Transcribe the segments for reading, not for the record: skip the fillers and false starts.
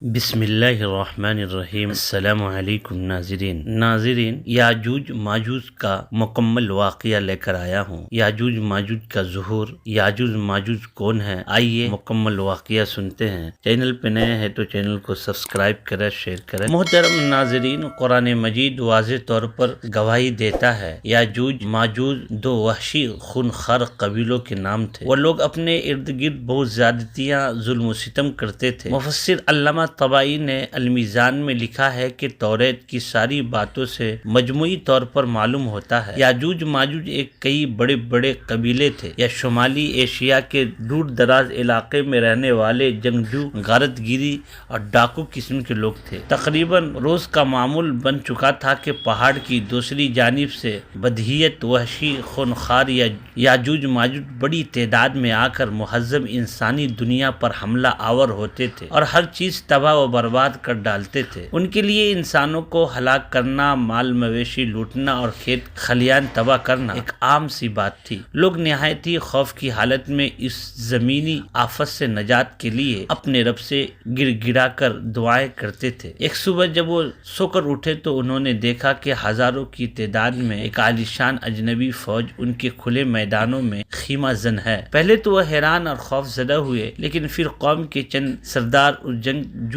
بسم اللہ الرحمن الرحیم۔ السلام علیکم ناظرین، یاجوج ماجوج کا مکمل واقعہ لے کر آیا ہوں۔ یاجوج ماجوج کا ظہور، یاجوج ماجوج کون ہے، آئیے مکمل واقعہ سنتے ہیں۔ چینل پہ نئے ہیں تو چینل کو سبسکرائب کریں، شیئر کریں۔ محترم ناظرین، قرآن مجید واضح طور پر گواہی دیتا ہے یاجوج ماجوج دو وحشی خونخوار قبیلوں کے نام تھے۔ وہ لوگ اپنے ارد گرد بہت زیادتیاں، ظلم و ستم کرتے تھے۔ مفسر علامہ طبائی نے المیزان میں لکھا ہے کہ توریت کی ساری باتوں سے مجموعی طور پر معلوم ہوتا ہے یاجوج ماجوج ایک کئی بڑے بڑے قبیلے تھے۔ یا شمالی ایشیا کے دور دراز علاقے میں رہنے والے جنگجو، غارت گیری اور ڈاکو قسم کے لوگ تھے۔ تقریباً روز کا معمول بن چکا تھا کہ پہاڑ کی دوسری جانب سے بدہیت وحشی خونخوار یاجوج ماجوج بڑی تعداد میں آ کر مہذب انسانی دنیا پر حملہ آور ہوتے تھے اور ہر چیز تباہ و برباد کر ڈالتے تھے۔ ان کے لیے انسانوں کو ہلاک کرنا، مال مویشی لوٹنا اور کھیت کھلیان تباہ کرنا ایک عام سی بات تھی۔ لوگ نہایت ہی خوف کی حالت میں اس زمینی آفت سے نجات کے لیے اپنے رب سے گر گرا کر دعائیں کرتے تھے۔ ایک صبح جب وہ سو کر اٹھے تو انہوں نے دیکھا کہ ہزاروں کی تعداد میں ایک عالیشان اجنبی فوج ان کے کھلے میدانوں میں خیمہ زن ہے۔ پہلے تو وہ حیران اور خوف زدہ ہوئے، لیکن پھر قوم کے چند سردار اور جنگجو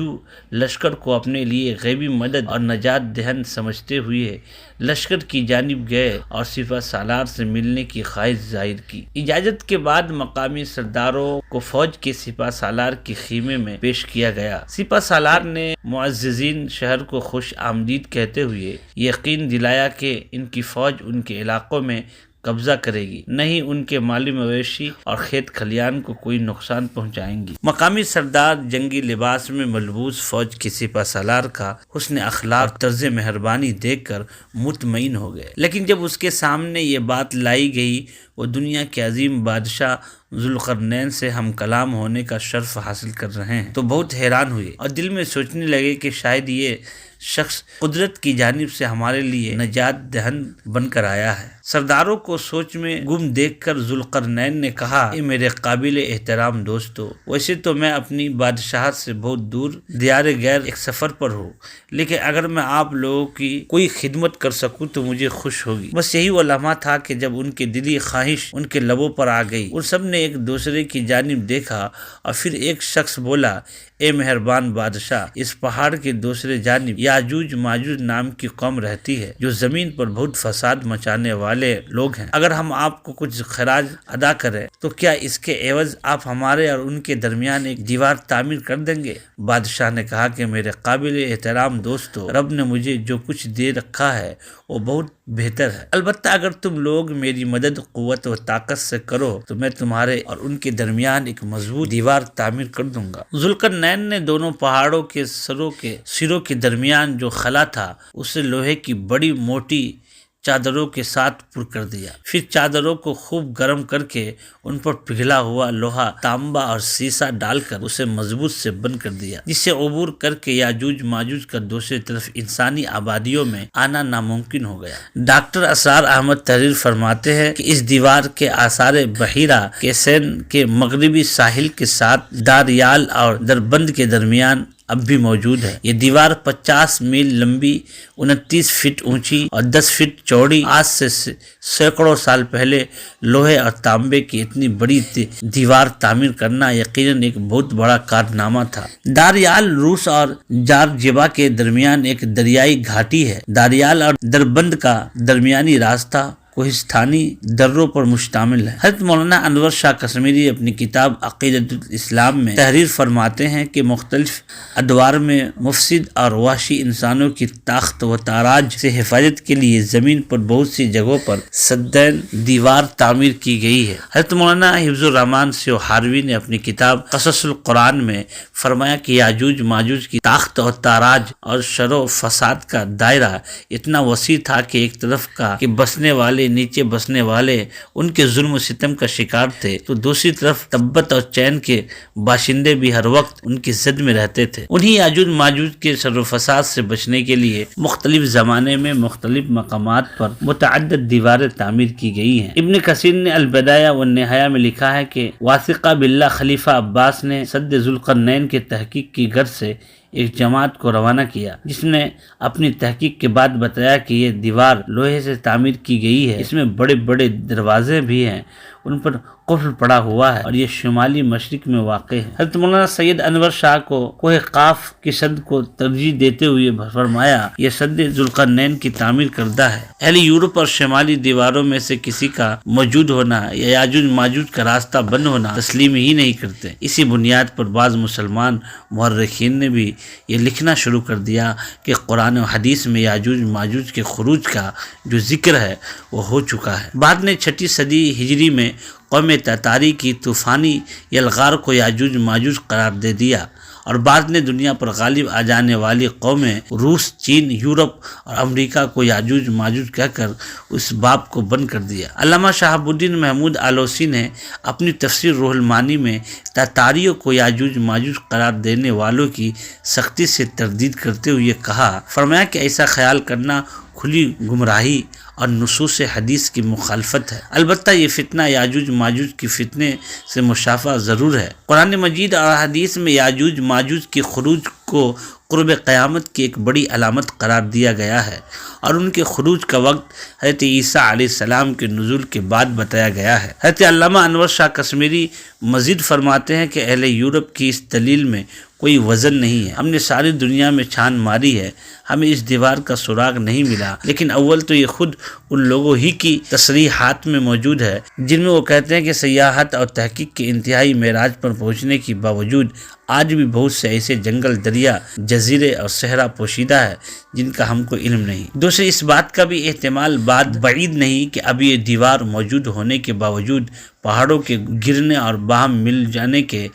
لشکر کو اپنے لیے غیبی مدد اور نجات دہند سمجھتے ہوئے لشکر کی جانب گئے اور سپہ سالار سے ملنے کی خواہش ظاہر کی۔ اجازت کے بعد مقامی سرداروں کو فوج کے سپہ سالار کے خیمے میں پیش کیا گیا۔ سپہ سالار نے معززین شہر کو خوش آمدید کہتے ہوئے یقین دلایا کہ ان کی فوج ان کے علاقوں میں قبضہ کرے گی، نہیں ان کے مالی مویشی اور کھیت کھلیان کو کوئی نقصان پہنچائیں گی۔ مقامی سردار جنگی لباس میں ملبوس فوج کے سپہ سالار کا حسن اخلاق اور طرز مہربانی دیکھ کر مطمئن ہو گئے، لیکن جب اس کے سامنے یہ بات لائی گئی وہ دنیا کے عظیم بادشاہ ذوالقرنین سے ہم کلام ہونے کا شرف حاصل کر رہے ہیں تو بہت حیران ہوئے اور دل میں سوچنے لگے کہ شاید یہ شخص قدرت کی جانب سے ہمارے لیے نجات دہند بن کر آیا ہے۔ سرداروں کو سوچ میں گم دیکھ کر ذوالقرنین نے کہا، اے میرے قابل احترام دوستو، ویسے تو میں اپنی بادشاہت سے بہت دور دیار غیر ایک سفر پر ہوں، لیکن اگر میں آپ لوگوں کی کوئی خدمت کر سکوں تو مجھے خوش ہوگی۔ بس یہی وہ لمحہ تھا کہ جب ان کی دلی خواہش ان کے لبوں پر آ گئی۔ ان سب نے ایک دوسرے کی جانب دیکھا اور پھر ایک شخص بولا، اے مہربان بادشاہ، اس پہاڑ کے دوسرے جانب یاجوج ماجوج نام کی قوم رہتی ہے جو زمین پر بہت فساد مچانے والے لوگ ہیں۔ اگر ہم آپ کو کچھ خراج ادا کریں تو کیا اس کے عوض آپ ہمارے اور ان کے درمیان ایک دیوار تعمیر کر دیں گے؟ بادشاہ نے کہا کہ میرے قابل احترام دوستو، رب نے مجھے جو کچھ دے رکھا ہے وہ بہت بہتر ہے، البتہ اگر تم لوگ میری مدد قوت و طاقت سے کرو تو میں تمہارے اور ان کے درمیان ایک مضبوط دیوار تعمیر کر دوں گا۔ ذوالقرنین نے دونوں پہاڑوں کے سروں کے درمیان جو خلا تھا اسے لوہے کی بڑی موٹی چادروں کے ساتھ پر کر دیا، پھر چادروں کو خوب گرم کر کے ان پر پگھلا ہوا لوہا، تانبا اور سیسا ڈال کر اسے مضبوط سے بند کر دیا، جس سے عبور کر کے یاجوج ماجوج کا دوسری طرف انسانی آبادیوں میں آنا ناممکن ہو گیا۔ ڈاکٹر اسرار احمد تحریر فرماتے ہیں کہ اس دیوار کے آثار بحیرہ کیسین کے مغربی ساحل کے ساتھ داریال اور دربند کے درمیان اب بھی موجود ہے۔ یہ دیوار 50 میل لمبی، 29 فٹ اونچی اور 10 فٹ چوڑی، آج سے سینکڑوں سال پہلے لوہے اور تانبے کی اتنی بڑی دیوار تعمیر کرنا یقیناً ایک بہت بڑا کارنامہ تھا۔ داریال روس اور جارجیوا کے درمیان ایک دریائی گھاٹی ہے۔ داریال اور دربند کا درمیانی راستہ کوہستانی دروں پر مشتمل ہے۔ حضرت مولانا انور شاہ کشمیری اپنی کتاب عقیدۃ الاسلام میں تحریر فرماتے ہیں کہ مختلف ادوار میں مفسد اور وحشی انسانوں کی طاقت و تاراج سے حفاظت کے لیے زمین پر بہت سی جگہوں پر سدین دیوار تعمیر کی گئی ہے۔ حضرت مولانا حفظ الرحمان سیوہاروی نے اپنی کتاب قصص القرآن میں فرمایا کہ یاجوج ماجوج کی طاقت و تاراج اور شر و فساد کا دائرہ اتنا وسیع تھا کہ ایک طرف کا کہ بسنے والے نیچے بسنے والے ان کے ظلم و ستم کا شکار تھے تو دوسری طرف تبت اور چین کے باشندے بھی ہر وقت ان کی زد میں رہتے تھے۔ انہی یاجوج ماجوج کے شر و فساد سے بچنے کے لیے مختلف زمانے میں مختلف مقامات پر متعدد دیواریں تعمیر کی گئی ہیں۔ ابن کثیر نے البدایہ والنہایہ میں لکھا ہے کہ واثقہ باللہ خلیفہ عباس نے سد ذوالقرنین کے تحقیق کی غرض سے ایک جماعت کو روانہ کیا، جس نے اپنی تحقیق کے بعد بتایا کہ یہ دیوار لوہے سے تعمیر کی گئی ہے، اس میں بڑے بڑے دروازے بھی ہیں، ان پر قفل پڑا ہوا ہے اور یہ شمالی مشرق میں واقع ہے۔ حضرت مولانا سید انور شاہ کو کوہ قاف کی سد کو ترجیح دیتے ہوئے فرمایا یہ سد ذوالقرنین کی تعمیر کردہ ہے۔ اہل یورپ اور شمالی دیواروں میں سے کسی کا موجود ہونا یا یاجوج ماجوج کا راستہ بند ہونا تسلیم ہی نہیں کرتے۔ اسی بنیاد پر بعض مسلمان مورخین نے بھی یہ لکھنا شروع کر دیا کہ قرآن و حدیث میں یاجوج ماجوج کے خروج کا جو ذکر ہے وہ ہو چکا ہے۔ بعد نے 6 صدی ہجری میں قوم تتاری کی طوفانی یلغار کو یاجوج ماجوج قرار دے دیا، اور بعد نے دنیا پر غالب آ جانے والی قومیں روس، چین، یورپ اور امریکہ کو یاجوج ماجوج کہہ کر اس باب کو بند کر دیا۔ علامہ شہاب الدین محمود آلوسی نے اپنی تفسیر روح المعانی میں تتاریوں کو یاجوج ماجوج قرار دینے والوں کی سختی سے تردید کرتے ہوئے کہا، فرمایا کہ ایسا خیال کرنا کھلی گمراہی اور نصوص حدیث کی مخالفت ہے۔ البتہ یہ فتنہ یاجوج ماجوج کی فتنے سے مشابہ ضرور ہے۔ قرآن مجید اور حدیث میں یاجوج ماجوج کے خروج کو قرب قیامت کی ایک بڑی علامت قرار دیا گیا ہے، اور ان کے خروج کا وقت حضرت عیسیٰ علیہ السلام کے نزول کے بعد بتایا گیا ہے۔ حضرت علامہ انور شاہ کشمیری مزید فرماتے ہیں کہ اہل یورپ کی اس دلیل میں کوئی وزن نہیں ہے۔ ہم نے ساری دنیا میں چھان ماری ہے، ہمیں اس دیوار کا سراغ نہیں ملا، لیکن اول تو یہ خود ان لوگوں ہی کی تصریحات میں موجود ہے جن میں وہ کہتے ہیں کہ سیاحت اور تحقیق کے انتہائی معراج پر پہنچنے کے باوجود آج بھی بہت سے ایسے جنگل، دریا، جزیرے اور صحرا پوشیدہ ہے جن کا ہم کو علم نہیں۔ دوسرے اس بات کا بھی احتمال بعید نہیں کہ اب یہ دیوار موجود ہونے کے باوجود پہاڑوں کے گرنے اور باہم مل جانے کے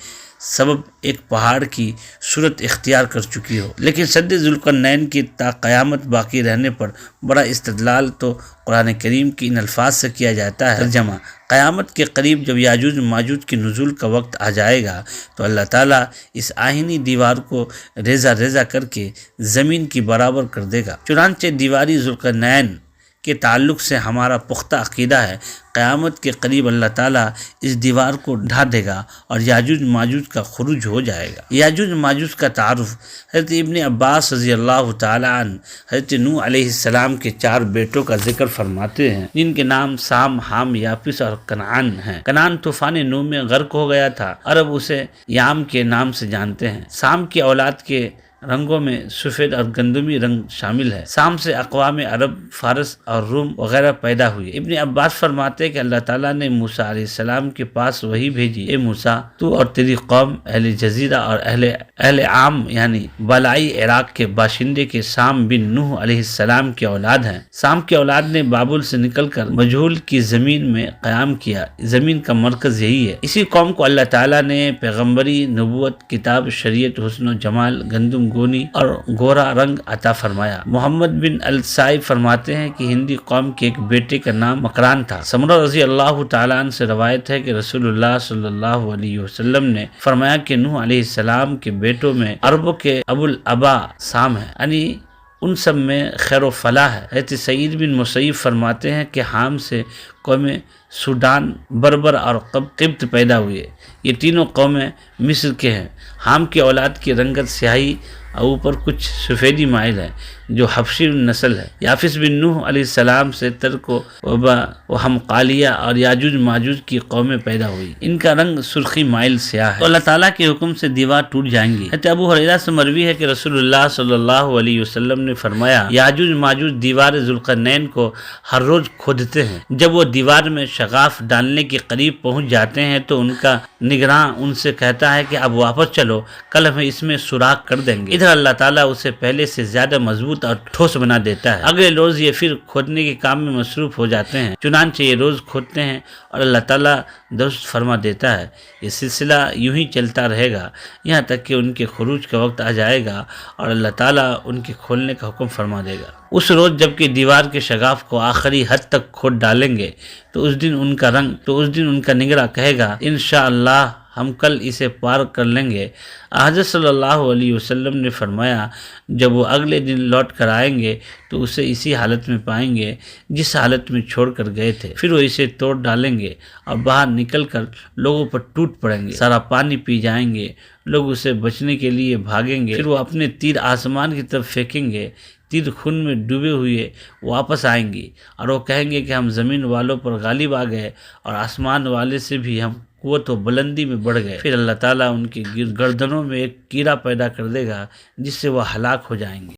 سبب ایک پہاڑ کی صورت اختیار کر چکی ہو، لیکن سد ذوالقرنین کی تا قیامت باقی رہنے پر بڑا استدلال تو قرآن کریم کی ان الفاظ سے کیا جاتا ہے۔ ترجمہ: قیامت کے قریب جب یاجوج ماجوج کے نزول کا وقت آ جائے گا تو اللہ تعالیٰ اس آہنی دیوار کو ریزہ ریزہ کر کے زمین کی برابر کر دے گا۔ چنانچہ دیواری ذوالقرنین کے تعلق سے ہمارا پختہ عقیدہ ہے، قیامت کے قریب اللہ تعالیٰ اس دیوار کو ڈھا دے گا اور یاجوج ماجوج کا خروج ہو جائے گا۔ یاجوج ماجوج کا تعارف: حضرت ابن عباس رضی اللہ تعالیٰ عنہ حضرت نوح علیہ السلام کے 4 بیٹوں کا ذکر فرماتے ہیں جن کے نام سام، حام، یافس اور کنعان ہیں۔ کنعان طوفان نوح میں غرق ہو گیا تھا، عرب اسے یام کے نام سے جانتے ہیں۔ سام کی اولاد کے رنگوں میں سفید اور گندمی رنگ شامل ہے۔ سام سے اقوام عرب، فارس اور روم وغیرہ پیدا ہوئے۔ ابن عباس فرماتے ہیں کہ اللہ تعالیٰ نے موسیٰ علیہ السلام کے پاس وحی بھیجی، اے موسیٰ، تو اور تیری قوم اہل جزیرہ اور اہل عام یعنی بالائی عراق کے باشندے کے سام بن نوح علیہ السلام کی اولاد ہیں۔ سام کی اولاد نے بابل سے نکل کر مجہول کی زمین میں قیام کیا، زمین کا مرکز یہی ہے۔ اسی قوم کو اللہ تعالیٰ نے پیغمبری، نبوت، کتاب، شریعت، حسن و جمال، گندم گونی اور گورا رنگ عطا فرمایا۔ محمد بن السائب فرماتے ہیں کہ ہندی قوم کے ایک بیٹے کا نام مکران تھا۔ سمرہ رضی اللہ تعالیٰ عنہ سے روایت ہے کہ رسول اللہ صلی اللہ علیہ وسلم نے فرمایا کہ نوح علیہ السلام کے بیٹوں میں عربوں کے ابو الابا سام ہے، یعنی ان سب میں خیر و فلاح ہے۔ حضرت سعید بن مسیب فرماتے ہیں کہ حام سے قوم سوڈان، بربر اور قبط پیدا ہوئے۔ یہ تینوں قومیں مصر کے ہیں۔ حام کی اولاد کی رنگت سیاہی اور اوپر کچھ سفیدی مائل ہے جو حبشی نسل ہے۔ یافس بن نوح علیہ السلام سے ترک و ہمقالیہ اور یاجوج ماجوج کی قومیں پیدا ہوئی، ان کا رنگ سرخی مائل سیاہ ہے۔ تو اللہ تعالیٰ کے حکم سے دیوار ٹوٹ جائیں گی۔ حضرت ابو ہریرہ سے مروی ہے کہ رسول اللہ صلی اللہ علیہ وسلم نے فرمایا، یاجوج ماجوج دیوار ذوالقرنین کو ہر روز کھودتے ہیں۔ جب وہ دیوار میں شگاف ڈالنے کے قریب پہنچ جاتے ہیں تو ان کا نگراں ان سے کہتا ہے کہ اب واپس چلو، کل ہم اس میں سوراخ کر دیں گے۔ ادھر اللہ تعالیٰ اسے پہلے سے زیادہ مضبوط اور ٹھوس بنا دیتا ہے۔ اگلے روز یہ پھر کھودنے کے کام میں مصروف ہو جاتے ہیں، چنانچہ یہ روز کھودتے ہیں اور اللہ تعالیٰ درست فرما دیتا ہے۔ یہ سلسلہ یوں ہی چلتا رہے گا یہاں تک کہ ان کے خروج کا وقت آ جائے گا اور اللہ تعالیٰ ان کے کھولنے کا حکم فرما دے گا۔ اس روز جب کہ دیوار کے شگاف کو آخری حد تک کھود ڈالیں گے تو اس دن ان کا نگراں کہے گا، انشاءاللہ ہم کل اسے پار کر لیں گے۔ حضرت صلی اللہ علیہ وسلم نے فرمایا جب وہ اگلے دن لوٹ کر آئیں گے تو اسے اسی حالت میں پائیں گے جس حالت میں چھوڑ کر گئے تھے، پھر وہ اسے توڑ ڈالیں گے اور باہر نکل کر لوگوں پر ٹوٹ پڑیں گے، سارا پانی پی جائیں گے، لوگ اسے بچنے کے لیے بھاگیں گے، پھر وہ اپنے تیر آسمان کی طرف پھینکیں گے، تیر خون میں ڈوبے ہوئے واپس آئیں گے اور وہ کہیں گے کہ ہم زمین والوں پر غالب آ گئے اور آسمان والے سے بھی ہم قوت و بلندی میں بڑھ گئے۔ پھر اللہ تعالیٰ ان کی گردنوں میں ایک کیڑا پیدا کر دے گا جس سے وہ ہلاک ہو جائیں گے۔